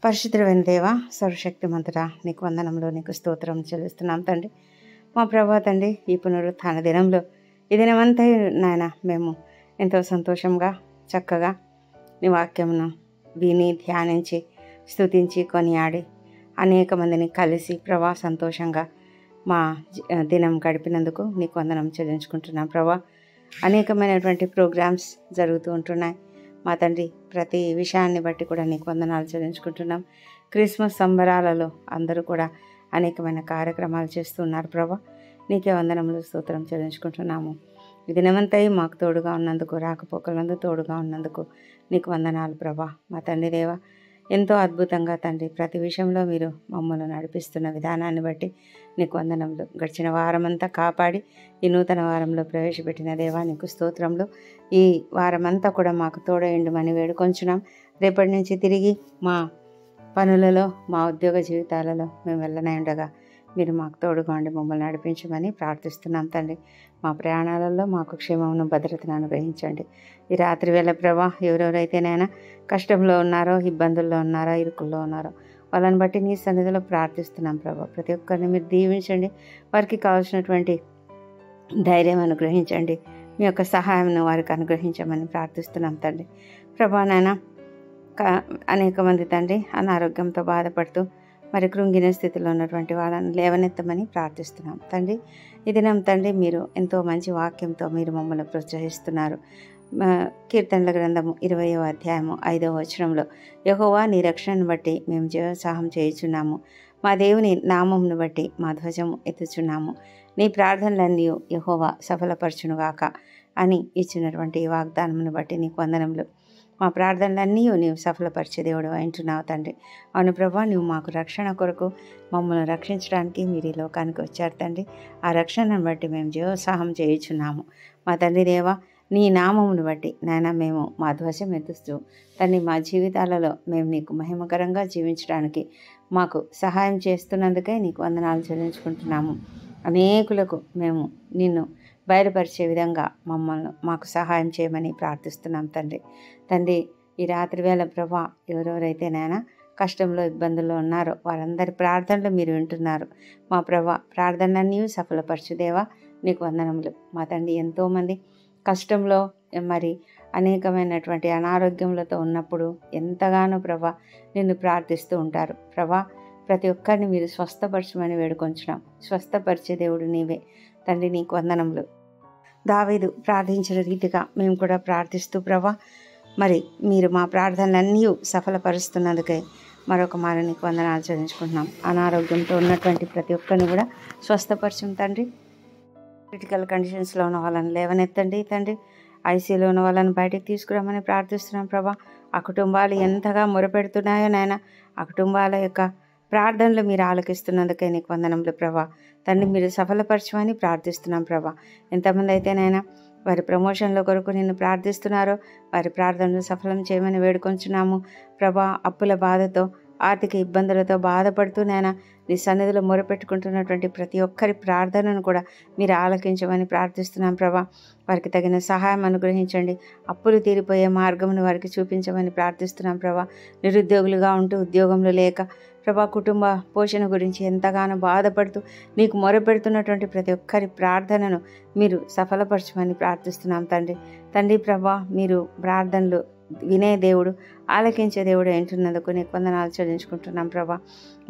పరిశుద్ధుడైన దేవా, సర్వశక్తిమంతుడా, నీకు వందనంలో నీకు స్తోత్రం చెల్లిస్తున్నాం తండ్రి. మా ప్రభా తండ్రి, ఈ పునరుత్థాన దినంలో ఈ దినమంతా నాయన మేము ఎంతో సంతోషంగా చక్కగా నీ వాక్యమును విని ధ్యానించి స్తుతించి కొనియాడి అనేక మందిని కలిసి ప్రభా సంతోషంగా మా దినం గడిపినందుకు నీకు వందనం చెల్లించుకుంటున్నాం ప్రభా. అనేకమైనటువంటి ప్రోగ్రామ్స్ జరుగుతూ ఉంటున్నాయి మా తండ్రి. ప్రతి విషయాన్ని బట్టి కూడా నీకు వందనాలు చెల్లించుకుంటున్నాం. క్రిస్మస్ సంబరాలలో అందరూ కూడా అనేకమైన కార్యక్రమాలు చేస్తున్నారు ప్రభా. నీకే వందనములు స్తోత్రం చెల్లించుకుంటున్నాము. ఈ దినమంతయు మాకు తోడుగా ఉన్నందుకు, రాకపోకలందు తోడుగా ఉన్నందుకు నీకు వందనాలు ప్రభా. మా తండ్రి దేవ, ఎంతో అద్భుతంగా తండ్రి ప్రతి విషయంలో మీరు మమ్మల్ని నడిపిస్తున్న విధానాన్ని బట్టి నీకు వందనములు. గడిచిన వారమంతా కాపాడి ఈ నూతన వారంలో ప్రవేశపెట్టిన దేవా నీకు స్తోత్రములు. ఈ వారమంతా కూడా మాకు తోడైండుమని వేడుకొంచున్నాం. రేపటి నుంచి తిరిగి మా పనులలో, మా ఉద్యోగ జీవితాలలో మేము వెళ్ళనయుండగా మీరు మాకు తోడుగా ఉండి మమ్మల్ని నడిపించమని ప్రార్థిస్తున్నాం తండ్రి. మా ప్రయాణాలలో మాకు క్షేమమును, భద్రతను అనుగ్రహించండి. ఈ రాత్రి వేళ ప్రభా, ఎవరెవరైతేనైనా కష్టంలో ఉన్నారో, ఇబ్బందుల్లో ఉన్నారో, ఇరుకుల్లో ఉన్నారో వాళ్ళని బట్టి నీ సన్నిధిలో ప్రార్థిస్తున్నాం ప్రభా. ప్రతి ఒక్కరిని మీరు దీవించండి. వారికి కావాల్సినటువంటి ధైర్యం అనుగ్రహించండి. మీ యొక్క సహాయంను వారికి అనుగ్రహించమని ప్రార్థిస్తున్నాం తండ్రి. ప్రభా నాయన, అనేక మంది తండ్రి అనారోగ్యంతో బాధపడుతూ మరి కృంగిన స్థితిలో ఉన్నటువంటి వాళ్ళని లేవనెత్తమని ప్రార్థిస్తున్నాం తండ్రి. ఈ దినం తండ్రి మీరు ఎంతో మంచి వాక్యంతో మీరు మమ్మల్ని ప్రోత్సహిస్తున్నారు. కీర్తనల గ్రంథము 20వ అధ్యాయము 5వ వచనంలో, యెహోవా నీ రక్షణను బట్టి మేము జీవోత్సాహం చేయుచున్నాము, మా దేవుని నామమును బట్టి మా ధ్వజము ఎత్తుచున్నాము, నీ ప్రార్థనలన్నీ యెహోవా సఫలపరచునుగాక అని ఇచ్చినటువంటి ఈ వాగ్దానమును బట్టి నీకు వందనములు. మా ప్రార్థనలన్నీ నీవు సఫలపరిచే దేవుడు అంటున్నావు తండ్రి. అవును ప్రభా, నువ్వు మాకు రక్షణ కొరకు మమ్మల్ని రక్షించడానికి మీరు ఈ లోకానికి వచ్చారు తండ్రి. ఆ రక్షణను బట్టి మేము జీవోత్సాహం చేయుచున్నాము. మా తండ్రి దేవా, నీ నామమును బట్టి నాయన మేము మా ధ్వజం ఎత్తుస్తూ తండ్రి మా జీవితాలలో మేము నీకు మహిమకరంగా జీవించడానికి మాకు సహాయం చేస్తున్నందుకే నీకు వందనాలు చెల్లించుకుంటున్నాము. అనేకులకు మేము నిన్ను బయలుపరిచే విధంగా మాకు సహాయం చేయమని ప్రార్థిస్తున్నాం తండ్రి. తండ్రి, ఈ రాత్రి వేళ ప్రభా, ఎవరెవరైతే నాయన కష్టంలో, ఇబ్బందుల్లో ఉన్నారో వారందరి ప్రార్థనలు మీరు వింటున్నారు. మా ప్రభా, ప్రార్థనలన్నీ సఫలపరచుదేవా నీకు వందనములు. మా తండ్రి, ఎంతోమంది కష్టంలో మరి అనేకమైనటువంటి అనారోగ్యములతో ఉన్నప్పుడు ఎంతగానో ప్రభా నిన్ను ప్రార్థిస్తూ ఉంటారు. ప్రభా, ప్రతి ఒక్కరిని మీరు స్వస్థపరచమని వేడుకొంచున్నాం. స్వస్థపరిచే దేవుడు నీవే తండ్రి, నీకు వందనములు. దావీదు ప్రార్థించిన రీతిగా మేము కూడా ప్రార్థిస్తూ ప్రభా, మరి మీరు మా ప్రార్థనలన్నీ సఫలపరుస్తున్నందుకే మరొక మారు నీకు వందనాలు చెల్లించుకుంటున్నాం. అనారోగ్యంతో ఉన్నటువంటి ప్రతి ఒక్కరిని కూడా స్వస్థపరచం తండ్రి. క్రిటికల్ కండిషన్స్లో ఉన్న వాళ్ళని లేవనెత్తండి తండ్రి. ఐసీలో ఉన్న వాళ్ళని బయటికి తీసుకురామని ప్రార్థిస్తున్నాం ప్రభా. ఆ కుటుంబాలు ఎంతగా మొరపెడుతున్నాయో నాయన, ఆ కుటుంబాల యొక్క ప్రార్థనలు మీరు ఆలకిస్తున్నందుకే నీకు వందనములు ప్రభా. తండ్రి, మీరు సఫలపరచమని ప్రార్థిస్తున్నాం ప్రభా. ఎంతమంది అయితే నాయన వారి ప్రమోషన్ల కొరకు నిన్ను ప్రార్థిస్తున్నారో వారి ప్రార్థనలు సఫలం చేయమని వేడుకొంచున్నాము ప్రభా. అప్పుల బాధతో, ఆర్థిక ఇబ్బందులతో బాధపడుతూ నాయన నీ సన్నిధిలో మొరపెట్టుకుంటున్నటువంటి ప్రతి ఒక్కరి ప్రార్థనను కూడా మీరు ఆలకించమని ప్రార్థిస్తున్నాం ప్రభా. వారికి తగిన సహాయం అనుగ్రహించండి. అప్పులు తీరిపోయే మార్గమును వారికి చూపించమని ప్రార్థిస్తున్నాం ప్రభా. నిరుద్యోగులుగా ఉంటూ ఉద్యోగంలో లేక ప్రభా, కుటుంబ పోషణ గురించి ఎంతగానో బాధపడుతూ నీకు మొరపెడుతున్నటువంటి ప్రతి ఒక్కరి ప్రార్థనను మీరు సఫలపరచమని ప్రార్థిస్తున్నాం తండ్రి. తండ్రి ప్రభా, మీరు ప్రార్థనలు వినే దేవుడు, ఆలకించే దేవుడు ఏంటున్నందుకు నీకు వందనాలు చెల్లించుకుంటున్నాం ప్రభా.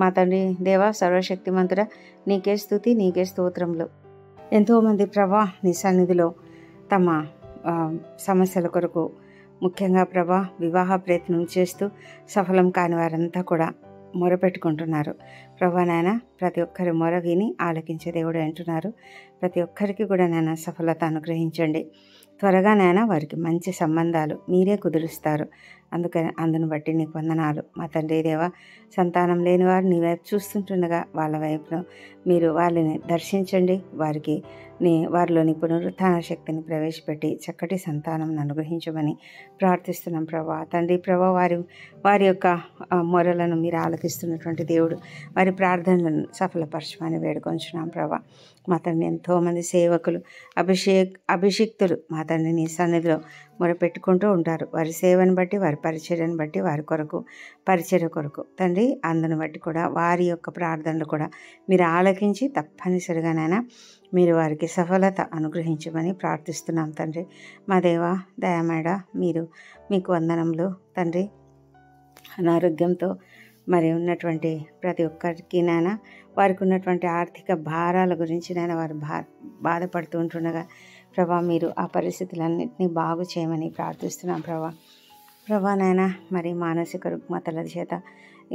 మా తండ్రి దేవా, సర్వశక్తిమంతుడా, నీకే స్తుతి, నీకే స్తోత్రములు. ఎంతోమంది ప్రభా నీ సన్నిధిలో తమ సమస్యల కొరకు, ముఖ్యంగా ప్రభా వివాహ ప్రయత్నం చేస్తూ సఫలం కాని వారంతా కూడా మొరపెట్టుకుంటున్నారు ప్రభా. నాయన, ప్రతి ఒక్కరి మొర విని ఆలకించే దేవుడు అంటున్నారు. ప్రతి ఒక్కరికి కూడా నాయన సఫలత అనుగ్రహించండి. త్వరగా నాయన వారికి మంచి సంబంధాలు మీరే కుదురుస్తారు. అందును బట్టి నీకు వందనాలు. మా తండ్రి దేవ, సంతానం లేని వారు నీ వైపు చూస్తుంటుండగా వాళ్ళ వైపులో మీరు వాళ్ళని దర్శించండి. వారిలోని పునరుత్థాన శక్తిని ప్రవేశపెట్టి చక్కటి సంతానం అనుగ్రహించమని ప్రార్థిస్తున్నాం ప్రభా. తండ్రి ప్రభా, వారి యొక్క మొరలను మీరు ఆలకిస్తున్నటువంటి దేవుడు, వారి ప్రార్థనలను సఫలపరచమని వేడుకొంచున్నాం ప్రభా. మా తండ్రి, ఎంతోమంది సేవకులు, అభిషిక్తులు మా తండ్రి నీ సన్నిధిలో మొరపెట్టుకుంటూ ఉంటారు. వారి సేవను బట్టి, వారి పరిచర్యను బట్టి, వారి కొరకు పరిచర్య కొరకు తండ్రి అందును బట్టి కూడా వారి యొక్క ప్రార్థనలు కూడా మీరు ఆలకించి తప్పనిసరిగా నాయన మీరు వారికి సఫలత అనుగ్రహించమని ప్రార్థిస్తున్నాం తండ్రి. మా దేవ దయామేడ మీరు మీకు వందనములు తండ్రి. అనారోగ్యంతో మరి ఉన్నటువంటి ప్రతి ఒక్కరికి నాయన వారికి ఉన్నటువంటి ఆర్థిక భారాల గురించి నాయన వారు బాధపడుతూ ఉంటుండగా ప్రభా మీరు ఆ పరిస్థితులన్నింటినీ బాగు చేయమని ప్రార్థిస్తున్నాం ప్రభా నాయన. మరి మానసిక రుగ్మతల చేత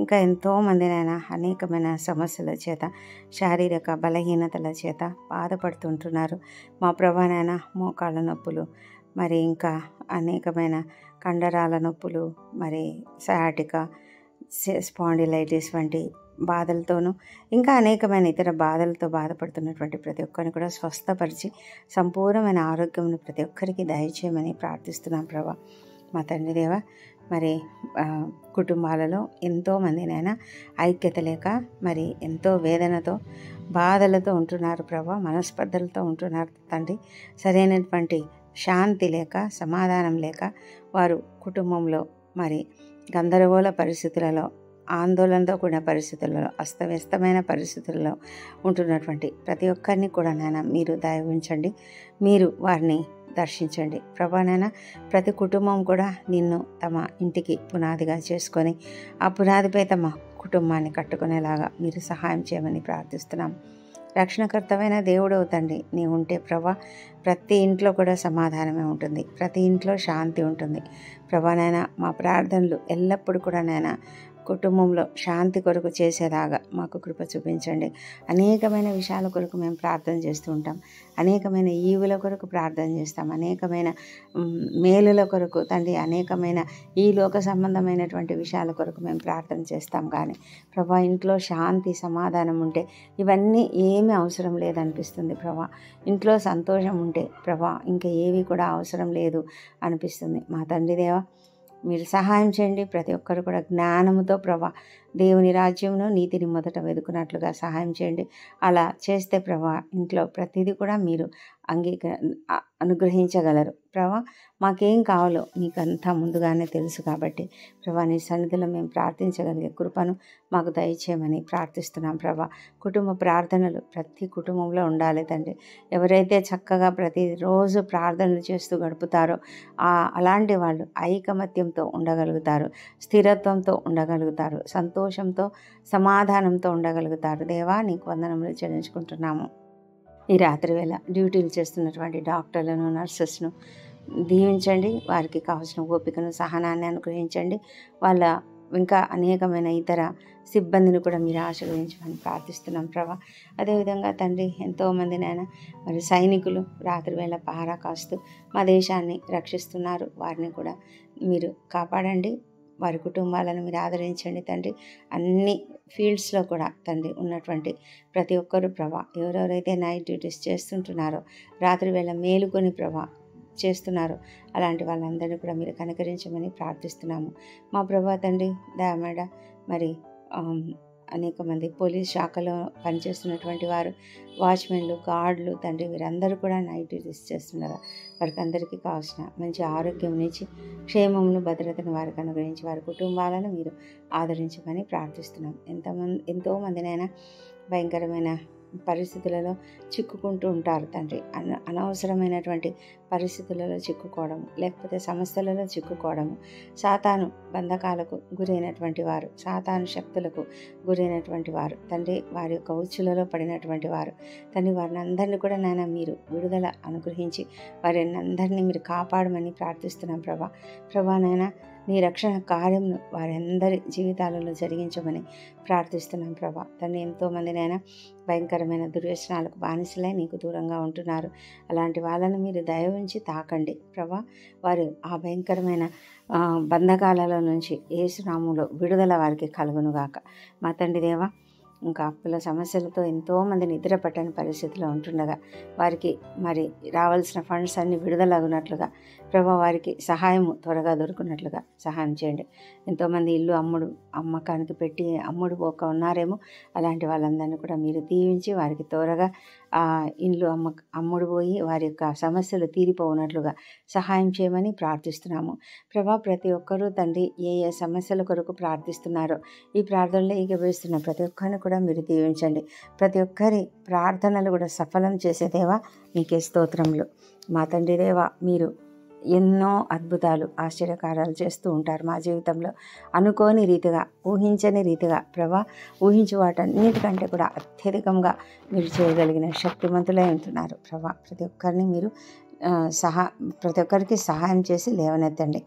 ఇంకా ఎంతోమంది నాయన అనేకమైన సమస్యల చేత శారీరక బలహీనతల చేత బాధపడుతుంటున్నారు. మా ప్రభా నాయన మోకాళ్ళ నొప్పులు మరి ఇంకా అనేకమైన కండరాల నొప్పులు మరి సయాటికా స్పాండిలైటిస్ వంటి బాధలతోనూ ఇంకా అనేకమైన ఇతర బాధలతో బాధపడుతున్నటువంటి ప్రతి ఒక్కరిని కూడా స్వస్థపరిచి సంపూర్ణమైన ఆరోగ్యం ప్రతి ఒక్కరికి దయచేయమని ప్రార్థిస్తున్నాం ప్రభా. మా తండ్రి దేవ మరి కుటుంబాలలో ఎంతోమందినైనా ఐక్యత లేక మరి ఎంతో వేదనతో బాధలతో ఉంటున్నారు ప్రభా, మనస్పర్ధలతో ఉంటున్నారు తండ్రి. సరైనటువంటి శాంతి లేక సమాధానం లేక వారు కుటుంబంలో మరి గందరగోళ పరిస్థితులలో, ఆందోళనతో కూడిన పరిస్థితులలో, అస్తవ్యస్తమైన పరిస్థితుల్లో ఉంటున్నటువంటి ప్రతి ఒక్కరిని కూడా నాయన మీరు దయ ఉంచండి, మీరు వారిని దర్శించండి ప్రభా. నాయన ప్రతి కుటుంబం కూడా నిన్ను తమ ఇంటికి పునాదిగా చేసుకొని ఆ పునాదిపై తమ కుటుంబాన్ని కట్టుకునేలాగా మీరు సహాయం చేయమని ప్రార్థిస్తున్నాం. రక్షణకర్తమైన దేవుడు తండ్రి నీవు ఉంటే ప్రభా ప్రతి ఇంట్లో కూడా సమాధానమే ఉంటుంది, ప్రతి ఇంట్లో శాంతి ఉంటుంది ప్రభా. నాయన మా ప్రార్థనలు ఎల్లప్పుడూ కూడా నాయన కుటుంబంలో శాంతి కొరకు చేసేలాగా మాకు కృప చూపించండి. అనేకమైన విషయాల కొరకు మేము ప్రార్థన చేస్తూ ఉంటాం, అనేకమైన ఈవుల కొరకు ప్రార్థన చేస్తాం, అనేకమైన మేలుల కొరకు తండ్రి, అనేకమైన ఈ లోక సంబంధమైనటువంటి విషయాల కొరకు మేము ప్రార్థన చేస్తాం. కానీ ప్రభా ఇంట్లో శాంతి సమాధానం ఉంటే ఇవన్నీ ఏమీ అవసరం లేదనిపిస్తుంది ప్రభా. ఇంట్లో సంతోషం ఉంటే ప్రభా ఇంకా ఏవి కూడా అవసరం లేదు అనిపిస్తుంది. మా తండ్రి దేవ మీరు సహాయం చేయండి. ప్రతి ఒక్కరు కూడా జ్ఞానముతో ప్రభా దేవుని రాజ్యమును నీతిని మొదట వెతుకున్నట్లుగా సహాయం చేయండి. అలా చేస్తే ప్రభా ఇంట్లో ప్రతిదీ కూడా మీరు అనుగ్రహించగలరు ప్రభా. మాకేం కావాలో నీకంతా ముందుగానే తెలుసు కాబట్టి ప్రభా నీ సన్నిధిలో మేము ప్రార్థించగలిగే కృపను మాకు దయచేయమని ప్రార్థిస్తున్నాం ప్రభా. కుటుంబ ప్రార్థనలు ప్రతి కుటుంబంలో ఉండాలి తండ్రి. ఎవరైతే చక్కగా ప్రతిరోజు ప్రార్థనలు చేస్తూ గడుపుతారో అలాంటి వాళ్ళు ఐకమత్యంతో ఉండగలుగుతారు, స్థిరత్వంతో ఉండగలుగుతారు, సంతోషంతో సమాధానంతో ఉండగలుగుతారు. దేవా నీకు వందనములు చెల్లించుకుంటున్నాము. ఈ రాత్రి వేళ డ్యూటీలు చేస్తున్నటువంటి డాక్టర్లను, నర్సెస్ను దీవించండి. వారికి కావాల్సిన ఓపికను, సహనాన్ని అనుగ్రహించండి. వాళ్ళ ఇంకా అనేకమైన ఇతర సిబ్బందిని కూడా మీరు ఆశీర్వదించమని ప్రార్థిస్తున్నాం ప్రభా. అదేవిధంగా తండ్రి ఎంతోమంది నాయన మరి సైనికులు రాత్రి వేళ పహారా కాస్తూ మా దేశాన్ని రక్షిస్తున్నారు. వారిని కూడా మీరు కాపాడండి, వారి కుటుంబాలను మీరు ఆదరించండి తండ్రి. అన్ని ఫీల్డ్స్లో కూడా తండ్రి ఉన్నటువంటి ప్రతి ఒక్కరు ప్రభా ఎవరెవరైతే నైట్ డ్యూటీస్ చేస్తుంటున్నారో, రాత్రి వేళ మేలుకొని ప్రభా చేస్తున్నారు, అలాంటి వాళ్ళందరినీ కూడా మీరు కనికరించమని ప్రార్థిస్తున్నాము. మా ప్రభా తండ్రి దయమేడ మరి అనేక మంది పోలీస్ శాఖలో పనిచేస్తున్నటువంటి వారు, వాచ్మెన్లు, గార్డులు తండ్రి వీరందరూ కూడా నైట్ డ్యూటీస్ చేస్తున్నారు. వారికి అందరికీ కావాల్సిన మంచి ఆరోగ్యం ఇచ్చి క్షేమమును, భద్రతను వారికి అనుగ్రహించి వారి కుటుంబాలను మీరు ఆదరించమని ప్రార్థిస్తున్నాం. ఎంతోమందినైనా భయంకరమైన పరిస్థితులలో చిక్కుకుంటూ ఉంటారు తండ్రి. అనవసరమైనటువంటి పరిస్థితులలో చిక్కుకోవడము, లేకపోతే సమస్యలలో చిక్కుకోవడము, సాతాను బంధకాలకు గురైనటువంటి వారు, సాతాను శక్తులకు గురైనటువంటి వారు తండ్రి, వారి యొక్క ఉచ్చులలో పడినటువంటి వారు తండ్రి, వారిని అందరినీ కూడా నాయన మీరు విడుదల అనుగ్రహించి వారిని అందరినీ మీరు కాపాడమని ప్రార్థిస్తున్నాం ప్రభా నాయన నీ రక్షణ కార్యంను వారందరి జీవితాలలో జరిగించమని ప్రార్థిస్తున్నాం ప్రభా తండ్రి. ఎంతోమందినైనా భయంకరమైన దుర్వ్యసనాలకు బానిసలై నీకు దూరంగా ఉంటున్నారు. అలాంటి వాళ్ళను మీరు దయ ఉంచి తాకండి ప్రభా. వారు ఆ భయంకరమైన బంధకాలలో నుంచి యేసు నామములో విడుదల వారికి కలుగునుగాక. మా తండ్రి దేవా ఇంకా అప్పుల సమస్యలతో ఎంతోమంది నిద్ర పట్టని పరిస్థితిలో ఉంటుండగా వారికి మరి రావాల్సిన ఫండ్స్ అన్ని విడుదలగునట్లుగా ప్రభా వారికి సహాయము త్వరగా దొరుకున్నట్లుగా సహాయం చేయండి. ఎంతోమంది ఇల్లు అమ్మకానికి పెట్టి అమ్ముడు పోక ఉన్నారేమో, అలాంటి వాళ్ళందరినీ కూడా మీరు దీవించి వారికి త్వరగా ఆ ఆ ఇండ్లు అమ్ముడు పోయి వారి యొక్క సమస్యలు తీరిపోనట్లుగా సహాయం చేయమని ప్రార్థిస్తున్నాము. ప్రభా, ప్రతి ఒక్కరూ తండ్రి ఏ ఏ సమస్యల కొరకు ప్రార్థిస్తున్నారో ఈ ప్రార్థనలో ఏకీభవిస్తున్న ప్రతి ఒక్కరిని కూడా మీరు దీవించండి. ప్రతి ఒక్కరి ప్రార్థనలు కూడా సఫలం చేసే దేవా మీకే స్తోత్రములు. మా తండ్రి దేవా, మీరు ఎన్నో అద్భుతాలు ఆశ్చర్యకార్యాలు చేస్తూ ఉంటారు మా జీవితంలో. అనుకోని రీతిగా, ఊహించని రీతిగా ప్రభా, ఊహించు వాటన్నిటికంటే కూడా అత్యధికంగా మీరు చేయగలిగిన శక్తిమంతులై ఉంటున్నారు ప్రభా. ప్రతి ఒక్కరికి సహాయం చేసి లేవనెత్తండి.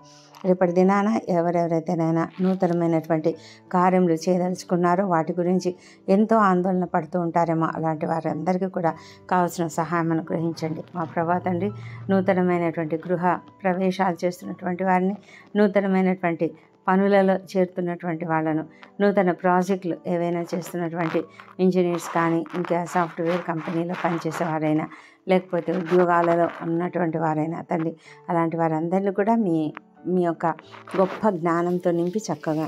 రేపటి దినాన ఎవరెవరైతేనైనా నూతనమైనటువంటి కార్యములు చేయదలుచుకున్నారో వాటి గురించి ఎంతో ఆందోళన పడుతూ ఉంటారేమో, అలాంటి వారందరికీ కూడా కావాల్సిన సహాయం అనుగ్రహించండి మా ప్రభా తండ్రి. నూతనమైనటువంటి గృహ ప్రవేశాలు చేస్తున్నటువంటి వారిని, నూతనమైనటువంటి పనులలో చేరుతున్నటువంటి వాళ్ళను, నూతన ప్రాజెక్టులు ఏవైనా చేస్తున్నటువంటి ఇంజనీర్స్ కానీ, ఇంకా సాఫ్ట్వేర్ కంపెనీలో పనిచేసేవారైనా, లేకపోతే ఉద్యోగాలలో ఉన్నటువంటి వారైనా తండ్రి, అలాంటి వారందరినీ కూడా మీ యొక్క గొప్ప జ్ఞానంతో నింపి చక్కగా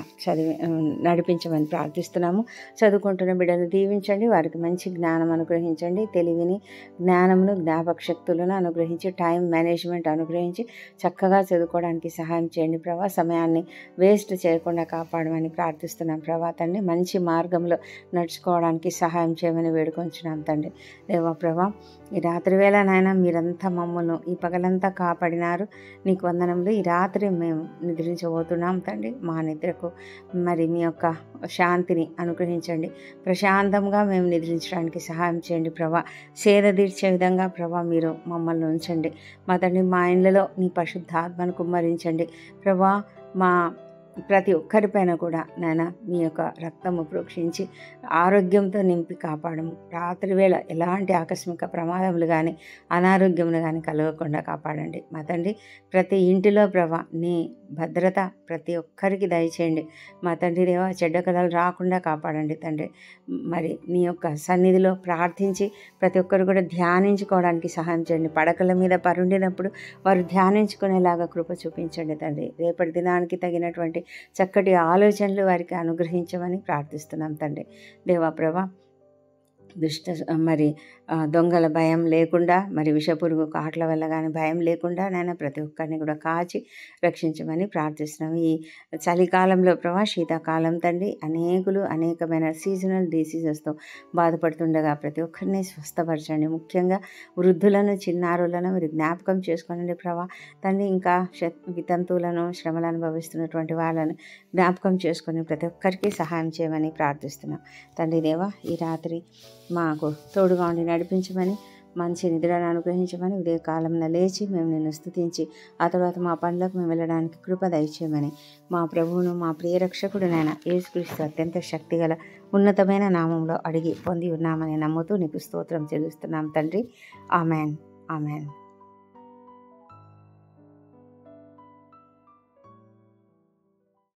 నడిపించమని ప్రార్థిస్తున్నాము. చదువుకుంటున్న బిడ్డలు దీవించండి, వారికి మంచి జ్ఞానం అనుగ్రహించండి, తెలివిని, జ్ఞానమును, జ్ఞాపక శక్తులను అనుగ్రహించి, టైం మేనేజ్మెంట్ అనుగ్రహించి చక్కగా చదువుకోవడానికి సహాయం చేయండి ప్రభా. సమయాన్ని వేస్ట్ చేయకుండా కాపాడమని ప్రార్థిస్తున్నాం ప్రభా తండ్రి. మంచి మార్గంలో నడుచుకోవడానికి సహాయం చేయమని వేడుకొంచున్నాం తండ్రి. దేవా ప్రభా, ఈ రాత్రి వేళ నాయన మీరంతా మమ్మల్ని ఈ పగలంతా కాపాడినారు, నీకు వందనములు. ఈ రాత్రి మేము నిద్రించబోతున్నాం తండ్రి. మా నిద్రకు మరి మీ యొక్క శాంతిని అనుగ్రహించండి. ప్రశాంతంగా మేము నిద్రించడానికి సహాయం చేయండి ప్రభా. సేద తీర్చే విధంగా ప్రభా మీరు మమ్మల్ని ఉంచండి మా తండ్రి. మా ఇండ్లలో నీ పరిశుద్ధాత్మను కుమ్మరించండి ప్రభా. మా ప్రతి ఒక్కరిపైన కూడా నాయన మీ యొక్క రక్తము ప్రోక్షించి ఆరోగ్యంతో నింపి కాపాడము. రాత్రి వేళ ఎలాంటి ఆకస్మిక ప్రమాదములు కానీ, అనారోగ్యములు కానీ కలగకుండా కాపాడండి మా తండ్రి. ప్రతి ఇంటిలో ప్రభా నీ భద్రత ప్రతి ఒక్కరికి దయచేయండి మా తండ్రి దేవా. చెడ్డ కథలు రాకుండా కాపాడండి తండ్రి. మరి నీ యొక్క సన్నిధిలో ప్రార్థించి ప్రతి ఒక్కరు కూడా ధ్యానించుకోవడానికి సహాయం చేయండి. పడకల మీద పరుండినప్పుడు వారు ధ్యానించుకునేలాగా కృప చూపించండి తండ్రి. రేపటి దినానికి తగినటువంటి చక్కటి ఆలోచనలు వారికి అనుగ్రహించమని ప్రార్థిస్తున్నాం తండ్రి. దేవా ప్రభా, దొంగల భయం లేకుండా, మరి విషపురుగు కాట్ల వల్ల కానీ భయం లేకుండా నాయన ప్రతి ఒక్కరిని కూడా కాచి రక్షించమని ప్రార్థిస్తున్నాం. ఈ చలికాలంలో ప్రభా, శీతాకాలం తండ్రి, అనేకమైన సీజనల్ డిసీజెస్తో బాధపడుతుండగా ప్రతి ఒక్కరిని స్వస్థపరచండి. ముఖ్యంగా వృద్ధులను, చిన్నారులను మీరు జ్ఞాపకం చేసుకోండి ప్రభా తండ్రి. ఇంకా వితంతువులను, శ్రమలు అనుభవిస్తున్నటువంటి వాళ్ళను జ్ఞాపకం చేసుకొని ప్రతి ఒక్కరికి సహాయం చేయమని ప్రార్థిస్తున్నాం తండ్రి. దేవా, ఈ రాత్రి మాకు తోడుగా ఉండి నడిపించమని, మంచి నిద్రను అనుగ్రహించమని, ఉదయకాలంలో లేచి మేము నిన్ను స్తుతించి ఆ తర్వాత మా పనులకు మేము వెళ్ళడానికి కృప దయచేయమని మా ప్రభువును, మా ప్రియ రక్షకుడునైన యేసుక్రీస్తు అత్యంత శక్తిగల ఉన్నతమైన నామంలో అడిగి పొంది ఉన్నామని నమ్ముతూ నీకు స్తోత్రం చెల్లిస్తున్నాం తండ్రి. Amen, amen.